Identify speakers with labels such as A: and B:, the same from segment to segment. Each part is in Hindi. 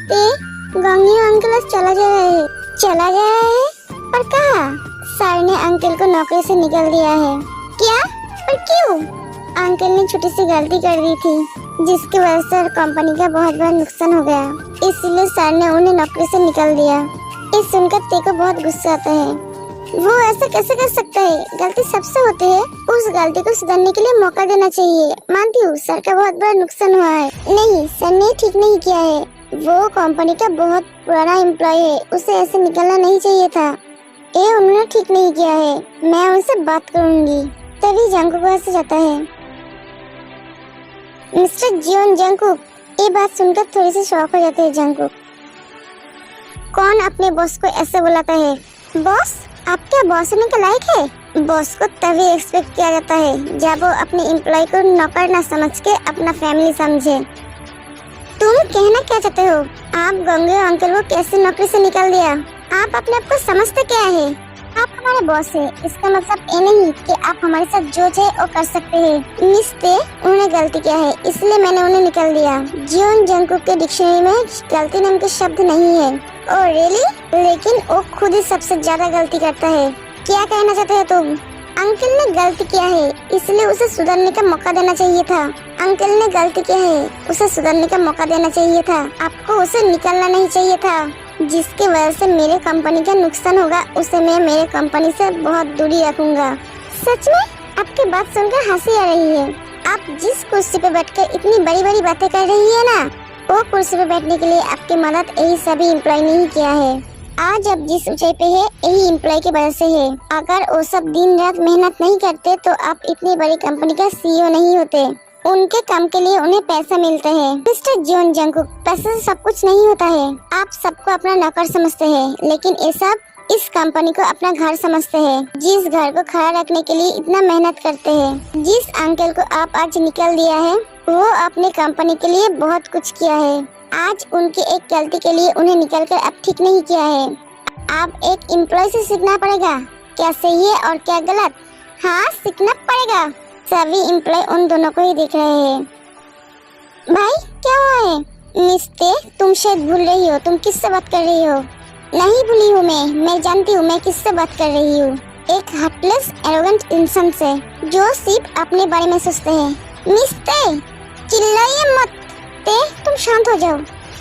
A: ते गंगे अंकल आज चला जा रहा है। चला जा रहा है? पर कहाँ? सर ने अंकल को नौकरी से निकाल दिया है। क्या? पर क्यों? अंकल ने छोटी सी गलती कर दी थी जिसकी वजह से कंपनी का बहुत बड़ा नुकसान हो गया, इसलिए सर ने उन्हें नौकरी से निकाल दिया। ये सुनकर ते को बहुत गुस्सा आता है। वो ऐसा कैसे कर सकता है? गलती सबसे होती है, उस गलती को सुधारने के लिए मौका देना चाहिए। मानती हूँ सर का बहुत बड़ा नुकसान हुआ है। नहीं, सर ने ठीक नहीं किया है। वो कंपनी का बहुत पुराना एम्प्लॉय है, उसे ऐसे निकलना नहीं चाहिए था। ये उन्होंने ठीक नहीं किया है। मैं उनसे बात करूंगी। तभी जंकुक वहाँ से जाता है। मिस्टर जियोन जंकुक, ये बात सुनकर थोड़ी सी शॉक हो जाते हैं जंकुक। कौन अपने बॉस को ऐसे बुलाता है? बॉस? आप क्या बॉस होने के लायक है? बॉस को तभी एक्सपेक्ट किया जाता है जब वो अपने एम्प्लॉय को नौकर न समझ के अपना फैमिली समझे। तुम कहना क्या चाहते हो? आप गंगे अंकल को कैसे नौकरी से निकाल दिया? आप अपने आप को समझते क्या है? आप हमारे बॉस है, इसका मतलब ये नहीं कि आप हमारे साथ जो चाहे वो कर सकते हैं। मिस ते, उन्होंने गलती किया है, इसलिए मैंने उन्हें निकाल दिया। जियोन जंकुक के डिक्शनरी में गलती नाम के शब्द नहीं है। Oh really? लेकिन वो खुद ही सबसे ज्यादा गलती करता है। क्या कहना चाहते हो तुम? अंकल ने गलती किया है, इसलिए उसे सुधरने का मौका देना चाहिए था। अंकल ने गलती किया है, उसे सुधरने का मौका देना चाहिए था। आपको उसे निकालना नहीं चाहिए था। जिसकी वजह से मेरे कंपनी का नुकसान होगा, उसे मैं मेरे कंपनी से बहुत दूरी रखूंगा। सच में? आपकी बात सुनकर हंसी आ रही है। आप जिस कुर्सी पे बैठकर इतनी बड़ी बड़ी बातें कर रही है ना, वो कुर्सी पे बैठने के लिए आपकी मदद यही सभी एम्प्लॉय ने ही किया है। आज आप जिस ऊंचाई पे है, यही एम्प्लॉय की वजह से है। अगर वो सब दिन रात मेहनत नहीं करते तो आप इतनी बड़ी कंपनी का सीईओ नहीं होते। उनके काम के लिए उन्हें पैसा मिलता है। मिस्टर जियोन जंकुक, पैसे से सब कुछ नहीं होता है। आप सबको अपना नौकर समझते हैं, लेकिन ये सब इस कंपनी को अपना घर समझते हैं। जिस घर को खड़ा रखने के लिए इतना मेहनत करते हैं, जिस अंकल को आप आज निकाल दिया है, वो अपने कंपनी के लिए बहुत कुछ किया है। आज उनकी एक गलती के लिए उन्हें निकालकर अब ठीक नहीं किया है। आप एक एम्प्लॉय से सीखना पड़ेगा क्या सही है और क्या गलत। हाँ, सीखना पड़ेगा। सभी एम्प्लॉय उन दोनों को ही देख रहे हैं। भाई क्या हुआ है? मिस्ते, तुम शायद भूल रही हो। तुम किससे बात कर रही हो? नहीं भूली हूँ मैं जानती हूँ मैं किससे बात कर रही हूँ। एक हार्टलेस एरोगेंट इंसान से, जो सिर्फ अपने बारे में सोचते हैं। मिस्ते, चिल्लाइए मत। ते, तुम शांत हो जाओ।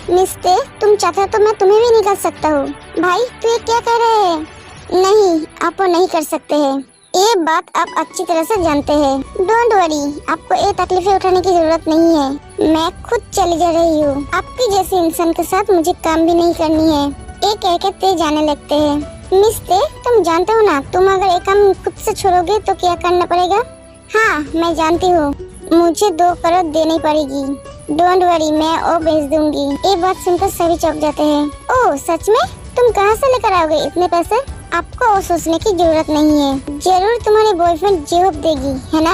A: मिस्ते, तुम चाहते हो तो मैं तुम्हें भी निकाल सकता हूँ। भाई तू ये क्या कह रहे हैं? नहीं, आप वो नहीं कर सकते हैं। ये बात आप अच्छी तरह से जानते हैं। डोंट वरी, आपको ये तकलीफें उठाने की जरूरत नहीं है। मैं खुद चली जा रही हूँ। आपके जैसे इंसान के साथ मुझे काम भी नहीं करनी है। ये कह के ते जाने लगते हैं। मिस्ते, तुम जानते हो ना, तुम अगर एक काम खुद से छोड़ोगे तो क्या करना पड़ेगा? हाँ, मैं जानती हूँ। मुझे 2 करोड़ देनी पड़ेगी। डोंट वरी, मैं वो भेज दूंगी। ये बात सुनकर सभी चौंक जाते हैं। ओह सच में? तुम कहाँ से लेकर आओगे इतने पैसे? आपको वो सोचने की जरूरत नहीं है। जरूर तुम्हारे बॉयफ्रेंड जेहोब देगी, है ना?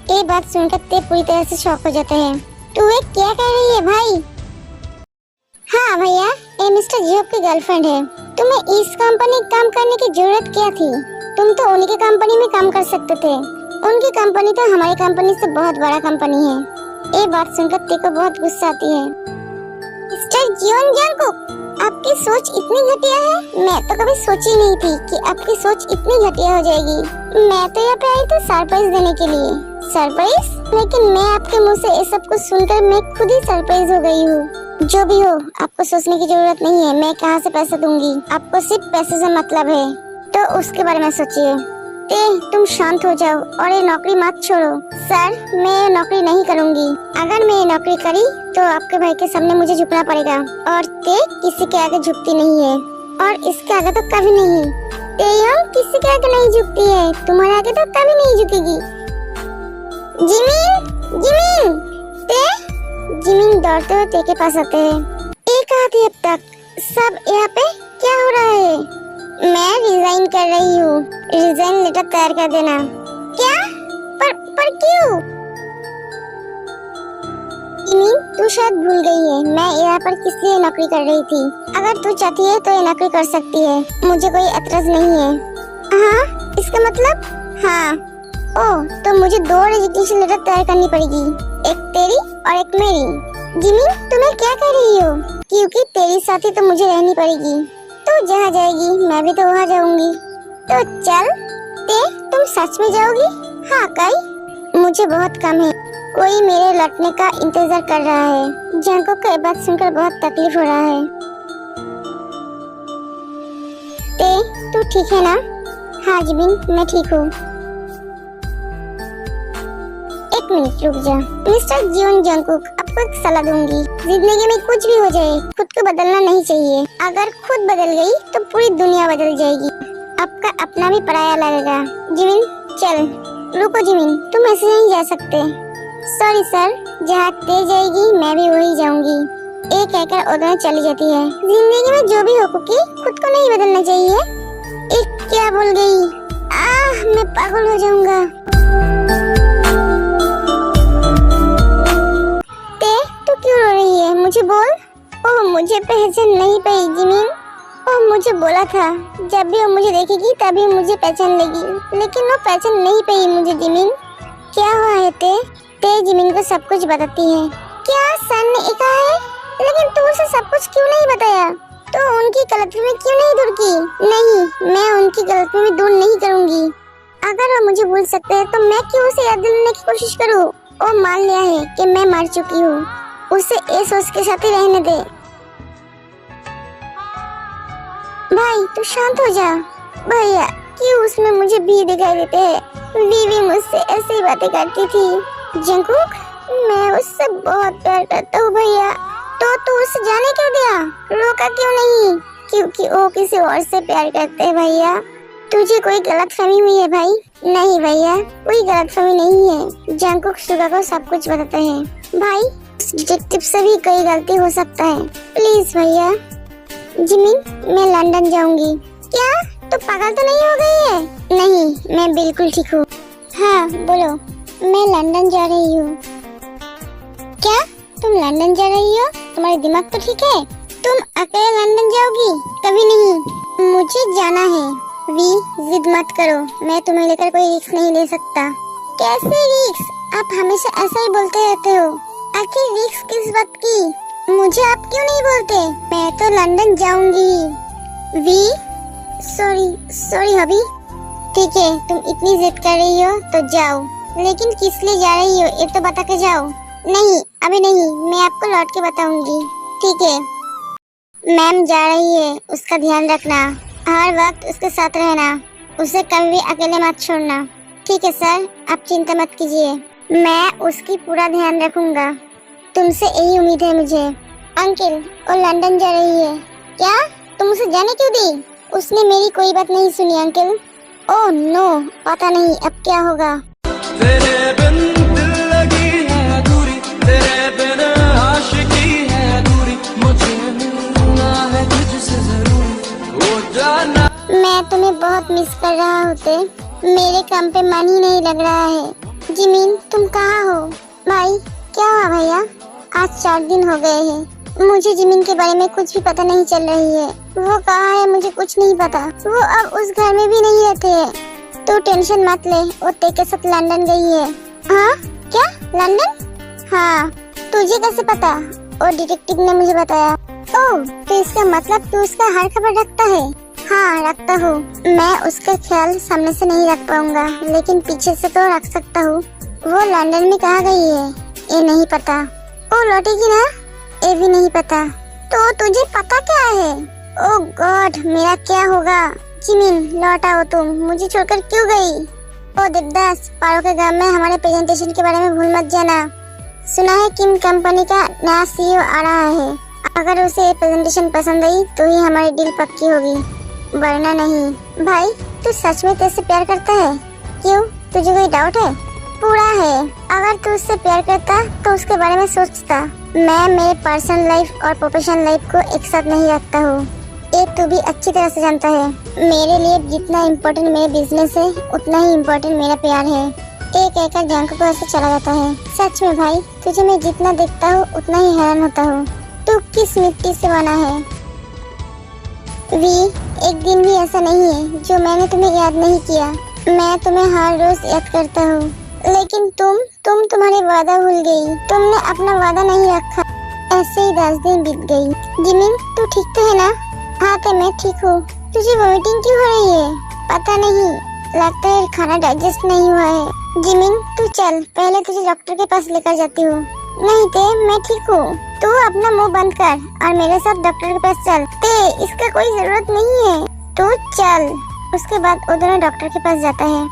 A: ये बात सुनकर ते पूरी तरह से शॉक हो जाते हैं। तू ये क्या कह रही है भाई? हाँ भैया, ये मिस्टर जेहोब की गर्लफ्रेंड है। तुम्हें इस कंपनी में काम करने की जरूरत क्या थी? तुम तो उन्हीं की कंपनी में काम कर सकते थे। उनकी कंपनी तो हमारी कंपनी से बहुत बड़ा कंपनी है। ये बात सुनकर ते को बहुत गुस्सा आती है। मिस्टर जियोन जंकुक, आपकी सोच इतनी घटिया है। मैं तो कभी सोची नहीं थी कि आपकी सोच इतनी घटिया हो जाएगी। मैं तो यहाँ पे आई थी सरप्राइज देने के लिए। सरप्राइज? लेकिन मैं आपके मुंह से ये सब कुछ सुनकर मैं खुद ही सरप्राइज हो गई हूँ। जो भी हो, आपको सोचने की जरूरत नहीं है। मैं कहाँ से पैसा दूंगी? आपको सिर्फ पैसे से मतलब है, तो उसके बारे में सोचिए। ते, तुम शांत हो जाओ और ये नौकरी मत छोड़ो। सर, मैं ये नौकरी नहीं करूंगी। अगर मैं ये नौकरी करी तो आपके भाई के सामने मुझे झुकना पड़ेगा। और ते किसी के आगे झुकती नहीं है, और इसके आगे तो कभी नहीं। तेयोंग किसी के आगे नहीं झुकती है, तुम्हारे आगे तो कभी नहीं झुकेगी। जिमिन, जिमिन, ते। जिमिन दौड़ते हुए ते के पास आते हैं। ये कहाँ थी अब तक? सब यहाँ पे क्या हो रहा है? मैं रिजाइन कर रही हूँ। रिजाइन लेटर तैयार कर देना। क्या? पर क्यों? तू शायद भूल गई है, मैं यहाँ पर किस लिए नौकरी कर रही थी। अगर तू चाहती है तो ये नौकरी कर सकती है, मुझे कोई एतराज नहीं है। हाँ, इसका मतलब? हाँ। ओह, तो मुझे 2 रेजिग्नेशन लेटर तैयार करनी पड़ेगी, एक तेरी और एक मेरी। जिमी, तुम्हें क्या कह रही हो? क्योंकि तेरी साथी तो मुझे रहनी पड़ेगी। तू जहाँ जाएगी मैं भी तो वहाँ जाऊंगी। तो चल। तुम सच में जाओगी? हाँ कई, मुझे बहुत काम है। कोई मेरे लौटने का इंतजार कर रहा है। जंकुक को ये बात सुनकर बहुत तकलीफ हो रहा है। तू ठीक है ना? हाँ जिमिन, मैं ठीक हूँ। एक मिनट रुक जा। मिस्टर जियोन जंकुक, आपको एक सलाह दूंगी। जिंदगी में कुछ भी हो जाए, खुद को बदलना नहीं चाहिए। अगर खुद बदल गई तो पूरी दुनिया बदल जाएगी। आपका अपना भी पराया लगेगा। जिमिन चल। रुको जिमिन, तुम ऐसे नहीं जा सकते। सॉरी सर, जहाँ तेज जाएगी मैं भी वही जाऊंगी। एक कहकर वो दोनों चली जाती है। जिंदगी में जो भी हो कुकी, खुद को नहीं बदलना चाहिए। एक क्या बोल गई? मैं पागल हो जाऊंगा। तू क्यों रो रही है? मुझे बोल। ओह मुझे पहचान नहीं पाई जिमिन। ओह मुझे बोला था जब भी वो मुझे देखेगी तभी मुझे पहचान लेगी, लेकिन वो पहचान नहीं पाई मुझे जिमिन। क्या हुआ है ते जिमिन को सब कुछ बताती है। क्या सर ने कहा है? लेकिन तू उसे सब कुछ क्यों नहीं बताया? तो उनकी गलतफहमी क्यों नहीं दूर की? नहीं, मैं उनकी गलतफहमी दूर नहीं करूंगी। अगर वो मुझे भूल सकते हैं तो मैं क्यों उसे याद दिलाने की कोशिश करूं? वो मान लिया है कि मैं मर चुकी हूँ। उसे इस सोच के साथ ही रहने दे। भाई तू शांत हो जा। भैया क्यों उसमें मुझे भी दिखाई देते हैं। वी मुझसे ऐसी बातें करती थी। जंकुक, मैं उससे बहुत प्यार करता हूँ भैया। तो तू उसे जाने क्यों दिया? रोका क्यों नहीं? क्योंकि वो किसी और से प्यार करते हैं भैया। तुझे कोई गलतफहमी हुई है भाई? नहीं भैया, कोई गलतफहमी नहीं है। जंकुक सुगा को सब कुछ बताता है। भाई डिटेक्टिव से भी कोई गलती हो सकता है, प्लीज भैया। जिमिन, मैं लंदन जाऊंगी। क्या तू पागल तो नहीं हो गई है? नहीं, मैं बिल्कुल ठीक हूँ। हाँ बोलो। मैं लंदन जा रही हूँ। क्या तुम लंदन जा रही हो? तुम्हारा दिमाग तो ठीक है? तुम अकेले लंदन जाओगी? कभी नहीं, मुझे जाना है। वी जिद मत करो, मैं तुम्हें लेकर कोई रिस्क नहीं ले सकता। कैसे रिस्क? आप हमेशा ऐसा ही बोलते रहते हो। आखिर रिस्क किस बात की? मुझे आप क्यों नहीं बोलते? मैं तो लंदन जाऊंगी। वी सॉरी हबी। ठीक है, तुम इतनी जिद कर रही हो तो जाओ, लेकिन किस लिए जा रही हो ये तो बता के जाओ। नहीं अभी नहीं, मैं आपको लौट के बताऊंगी। ठीक है। मैम जा रही है, उसका ध्यान रखना। हर वक्त उसके साथ रहना, उसे कभी भी अकेले मत छोड़ना। ठीक है सर, आप चिंता मत कीजिए, मैं उसकी पूरा ध्यान रखूंगा। तुमसे यही उम्मीद है मुझे। अंकल, वो लंदन जा रही है। क्या तुम उसे जाने क्यों दी? उसने मेरी कोई बात नहीं सुनी अंकल। ओह नो, पता नहीं अब क्या होगा। तेरे बिन दिल लगी है अधूरी, तेरे बिन आशिकी है अधूरी, मुझे मिलना है तुझसे जरूरी, वो जाना। मैं तुम्हें बहुत मिस कर रहा होते, मेरे काम पे मन ही नहीं लग रहा है। जिमिन तुम कहाँ हो? भाई क्या हुआ भैया? आज 4 दिन हो गए हैं, मुझे जिमिन के बारे में कुछ भी पता नहीं चल रही है। वो कहाँ है मुझे कुछ नहीं पता। वो अब उस घर में भी नहीं रहते हैं। तू टेंशन मत ले, वो ते के साथ लंदन गई है। हाँ क्या लंदन? हाँ, तुझे कैसे पता? वो डिटेक्टिव ने मुझे बताया। ओह, तो इसका मतलब तू उसका हर खबर रखता है? हाँ रखता हूँ। मैं उसका ख्याल सामने से नहीं रख पाऊंगा, लेकिन पीछे से तो रख सकता हूँ। वो लंदन में कहाँ गई है ये नहीं पता। वो लौटेगी ना ये भी नहीं पता। तो तुझे पता क्या है? ओह गॉड, मेरा क्या होगा? जिमिन लौट आओ, तुम मुझे छोड़कर क्यों गई? ओ देवदास, पारो के गांव में हमारे प्रेजेंटेशन के बारे में भूल मत जाना। सुना है किम कंपनी का नया सीईओ आ रहा है। अगर उसे प्रेजेंटेशन पसंद आई तो ही हमारी डील पक्की होगी, वरना नहीं। भाई तू सच में तेरे से प्यार करता है? क्यों, तुझे कोई डाउट है? पूरा है। अगर तू उससे प्यार करता तो उसके बारे में सोचता। मैं मेरे पर्सनल लाइफ और प्रोफेशनल लाइफ को एक साथ नहीं रखता हूँ, ये तू भी अच्छी तरह से जानता है। मेरे लिए जितना इम्पोर्टेंट मेरा बिजनेस है उतना ही इम्पोर्टेंट मेरा प्यार है। एक कहकर जंकुक को ऐसे चला जाता है। सच में भाई, तुझे मैं जितना देखता हूँ उतना ही हैरान होता हूँ। तू किस मिट्टी से बना है? वी, एक दिन भी ऐसा नहीं है जो मैंने तुम्हें याद नहीं किया। मैं तुम्हें हर रोज याद करता हूँ, लेकिन तुम तुम्हारे वादा भूल गई। तुमने अपना वादा नहीं रखा। ऐसे ही 10 दिन बीत गई। जिमिन तू ठीक तो है ना? हाँ तो मैं ठीक हूँ। तुझे वोमिटिंग क्यों हो रही है? पता नहीं, लगता है खाना डाइजेस्ट नहीं हुआ है। जिमिन तू चल, पहले तुझे डॉक्टर के पास लेकर जाती हूँ। नहीं ते, मैं ठीक हूँ। तू अपना मुंह बंद कर और मेरे साथ डॉक्टर के पास चल। ते, इसका कोई जरूरत नहीं है, तू चल। उसके बाद वो दोनों डॉक्टर के पास जाता है।